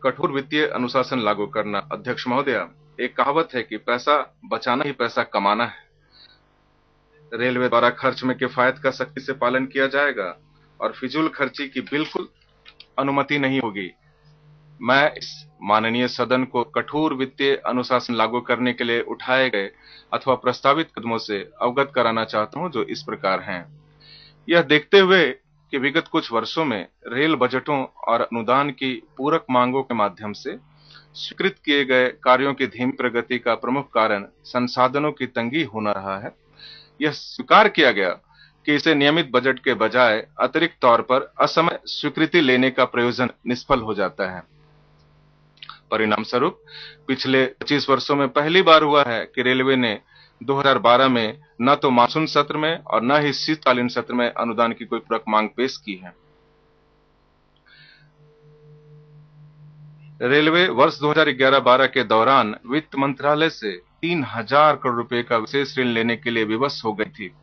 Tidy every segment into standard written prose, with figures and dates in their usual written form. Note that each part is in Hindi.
कठोर वित्तीय अनुशासन लागू करना। अध्यक्ष महोदय, एक कहावत है कि पैसा बचाना ही पैसा कमाना है। रेलवे द्वारा खर्च में किफायत का सख्ती से पालन किया जाएगा और फिजूल खर्ची की बिल्कुल अनुमति नहीं होगी। मैं इस माननीय सदन को कठोर वित्तीय अनुशासन लागू करने के लिए उठाए गए अथवा प्रस्तावित कदमों से अवगत कराना चाहता हूं, जो इस प्रकार हैं। यह देखते हुए कि विगत कुछ वर्षों में रेल बजटों और अनुदान की पूरक मांगों के माध्यम से स्वीकृत किए गए कार्यों की धीमी प्रगति का प्रमुख कारण संसाधनों की तंगी होना रहा है, यह स्वीकार किया गया कि इसे नियमित बजट के बजाय अतिरिक्त तौर पर असमय स्वीकृति लेने का प्रयोजन निष्फल हो जाता है। परिणाम स्वरूप पिछले 25 वर्षों में पहली बार हुआ है कि रेलवे ने 2012 में न तो मानसून सत्र में और न ही शीतकालीन सत्र में अनुदान की कोई पूरक मांग पेश की है। रेलवे वर्ष 2011-12 के दौरान वित्त मंत्रालय से 3000 करोड़ रुपए का विशेष ऋण लेने के लिए विवश हो गई थी।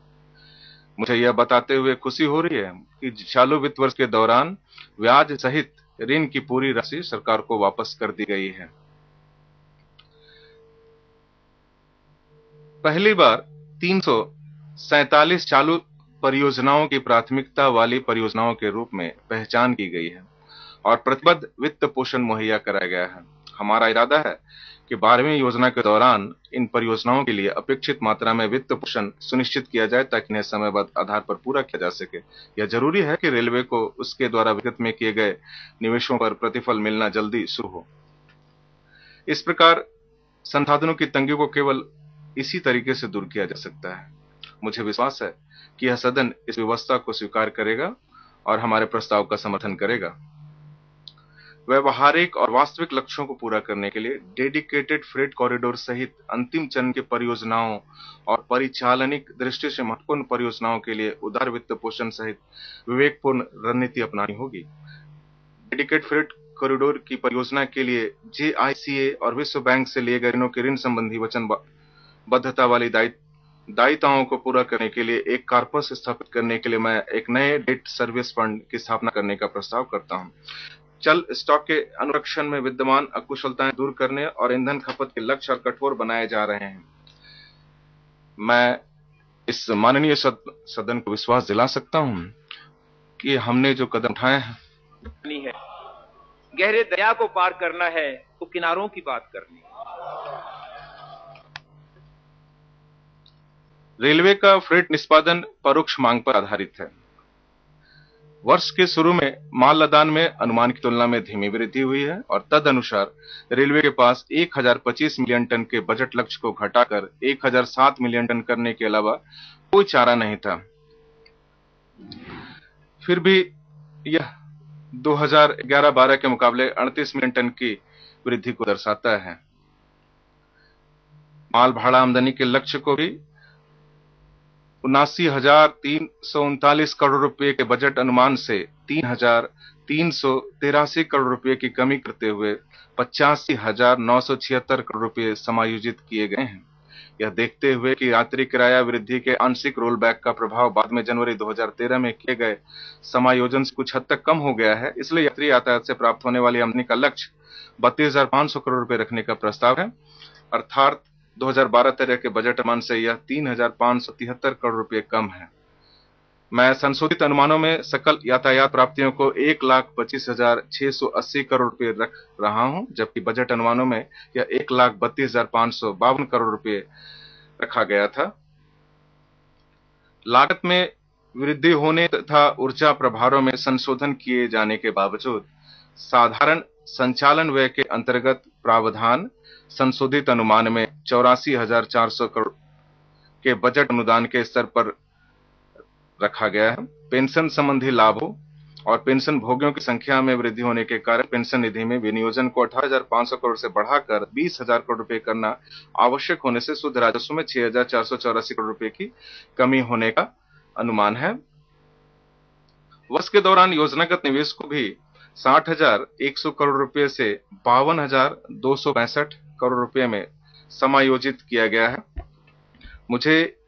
मुझे यह बताते हुए खुशी हो रही है कि चालू वित्त वर्ष के दौरान ब्याज सहित ऋण की पूरी राशि सरकार को वापस कर दी गई है। पहली बार 347 चालू परियोजनाओं की प्राथमिकता वाली परियोजनाओं के रूप में पहचान की गई है और प्रतिबद्ध वित्त पोषण मुहैया कराया गया है। हमारा इरादा है कि 12वीं योजना के दौरान इन परियोजनाओं के लिए अपेक्षित मात्रा में वित्त पोषण सुनिश्चित किया जाए ताकि इन्हें समयबद्ध आधार पर पूरा किया जा सके। यह जरूरी है कि रेलवे को उसके द्वारा विगत में किए गए निवेशों पर प्रतिफल मिलना जल्दी शुरू हो। इस प्रकार संसाधनों की तंगी को केवल इसी तरीके से दूर किया जा सकता है। मुझे विश्वास है कि यह सदन इस व्यवस्था को स्वीकार करेगा और हमारे प्रस्ताव का समर्थन करेगा। व्यवहारिक और वास्तविक लक्ष्यों को पूरा करने के लिए डेडिकेटेड फ्रेट कॉरिडोर सहित अंतिम चरण की परियोजनाओं और परिचालनिक दृष्टि से महत्वपूर्ण परियोजनाओं के लिए उदार वित्त पोषण सहित विवेकपूर्ण रणनीति अपनानी होगी। डेडिकेटेड फ्रेट कॉरिडोर की परियोजना के लिए JICA और विश्व बैंक से लिए गए ऋणों के ऋण संबंधी वचनबद्धता वाली दायित्वों को पूरा करने के लिए एक कॉर्पस स्थापित करने के लिए मैं एक नए डेट सर्विस फंड की स्थापना करने का प्रस्ताव करता हूं। चल स्टॉक के अनुरक्षण में विद्यमान अकुशलताएं दूर करने और ईंधन खपत के लक्ष्य और कठोर बनाए जा रहे हैं। मैं इस माननीय सदन को विश्वास दिला सकता हूं कि हमने जो कदम उठाए हैं, गहरे दरिया को पार करना है तो किनारों की बात करनी। रेलवे का फ्रेट निष्पादन परोक्ष मांग पर आधारित है। वर्ष के शुरू में माल लदान में अनुमान की तुलना में धीमी वृद्धि हुई है और तदनुसार रेलवे के पास 1025 मिलियन टन के बजट लक्ष्य को घटाकर 1007 मिलियन टन करने के अलावा कोई चारा नहीं था। फिर भी यह 2011-12 के मुकाबले 38 मिलियन टन की वृद्धि को दर्शाता है। माल भाड़ा आमदनी के लक्ष्य को भी 79,339 करोड़ रुपए के बजट अनुमान से 3,383 करोड़ रुपए की कमी करते हुए 85,976 करोड़ रुपए समायोजित किए गए हैं। यह देखते हुए कि यात्री किराया वृद्धि के आंशिक रोल बैक का प्रभाव बाद में जनवरी 2013 में किए गए समायोजन से कुछ हद तक कम हो गया है, इसलिए यात्री यातायात से प्राप्त होने वाली आमदनी का लक्ष्य 32,500 करोड़ रुपए रखने का प्रस्ताव है, अर्थात 2012-13 के बजट अनुमान से यह 3,573 करोड़ रुपए कम है। मैं संशोधित अनुमानों में सकल यातायात प्राप्तियों को 1,25,680 करोड़ रुपए रख रहा हूं, जबकि बजट अनुमानों में यह 1,32,552 करोड़ रुपए रखा गया था। लागत में वृद्धि होने तथा ऊर्जा प्रभारों में संशोधन किए जाने के बावजूद साधारण संचालन व्यय के अंतर्गत प्रावधान संशोधित अनुमान में 84,400 करोड़ के बजट अनुदान के स्तर पर रखा गया है। पेंशन संबंधी लाभों और पेंशन भोगियों की संख्या में वृद्धि होने के कारण पेंशन निधि में विनियोजन को 18,500 करोड़ से बढ़ाकर 20,000 करोड़ रुपए करना आवश्यक होने से शुद्ध राजस्व में 6,484 करोड़ रुपए की कमी होने का अनुमान है। वर्ष के दौरान योजनागत निवेश को भी 60,100 करोड़ रुपए से 52,265 करोड़ रुपए में समायोजित किया गया है। मुझे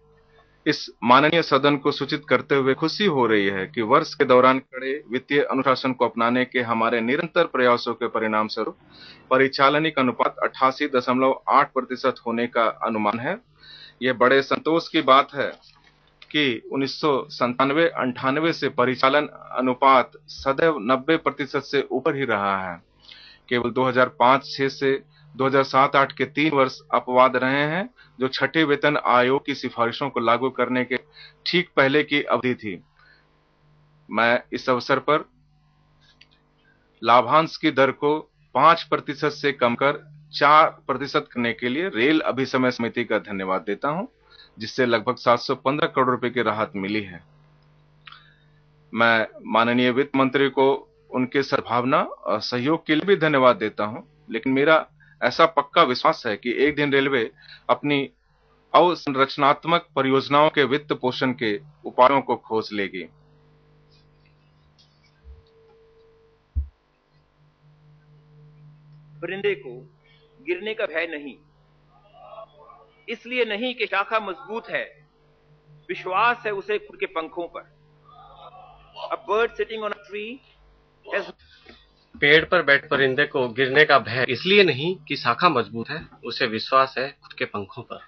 इस माननीय सदन को सूचित करते हुए खुशी हो रही है कि वर्ष के दौरान कड़े वित्तीय अनुशासन को अपनाने के हमारे निरंतर प्रयासों के परिणाम स्वरूप परिचालनिक अनुपात 88.8% होने का अनुमान है। यह बड़े संतोष की बात है कि 1997-98 से परिचालन अनुपात सदैव 90% से ऊपर ही रहा है। केवल 2005-6 से 2007-8 के 3 वर्ष अपवाद रहे हैं, जो छठे वेतन आयोग की सिफारिशों को लागू करने के ठीक पहले की अवधि थी। मैं इस अवसर पर लाभांश की दर को 5% से कम कर 4% करने के लिए रेल अभिसमय समिति का धन्यवाद देता हूं, जिससे लगभग 715 करोड़ रुपए की राहत मिली है। मैं माननीय वित्त मंत्री को उनके सद्भावना और सहयोग के लिए भी धन्यवाद देता हूं, लेकिन मेरा ऐसा पक्का विश्वास है कि एक दिन रेलवे अपनी अवसंरचनात्मक परियोजनाओं के वित्त पोषण के उपायों को खोज लेगी। परिंदे को गिरने का भय नहीं, इसलिए नहीं कि शाखा मजबूत है, विश्वास है उसे खुद के पंखों पर। A bird sitting on a tree has पेड़ पर बैठ परिंदे को गिरने का भय इसलिए नहीं कि शाखा मजबूत है, उसे विश्वास है खुद के पंखों पर।